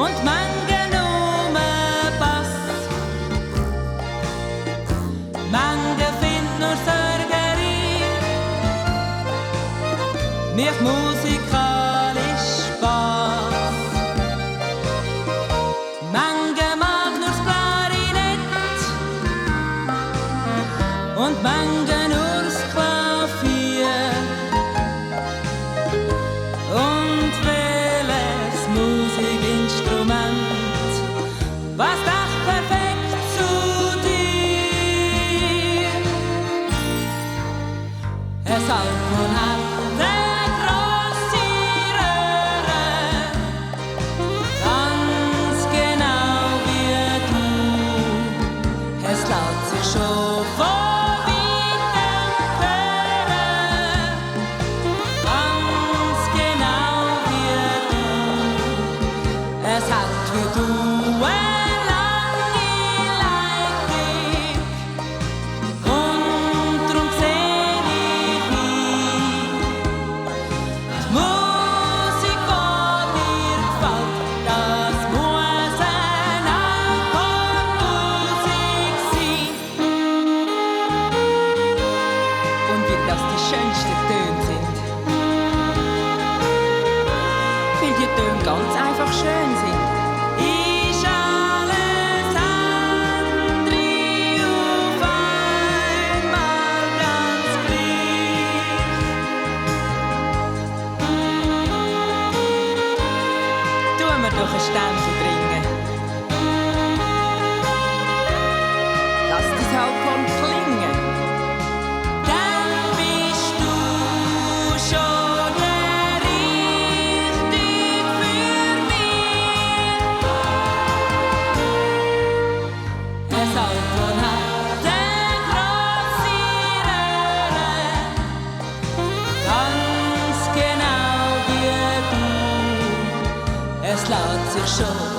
und manche Nume passt. Manche finden nur Sorgerei, mich musikalisch Spaß. Manche mag nur das Klarinett und manche nur das Klavier. Und welches Musikinstrument passt auch perfekt zu dir? Es Alphorn hat eine grosse Röhre, ganz genau wie du. Es lässt sich schon von weitem hören, ganz genau wie du. Es hat wie du eine lange Leitung und drum seh ich hin. Die Musik, die dir gefällt, das muss eine Alphorn-Musik sein. Und wie das die schönsten Töne sind, weil die Töne ganz einfach schön sind. Ist alles andere auf einmal ganz gleich. Tun wir doch ein Stämmchen bringen. Lass dein Alphorn klingen. Dann bist du schon richtig für mich. Es Alphorn hat eine grosse Röhre, ganz genau wie du. Es lässt sich schon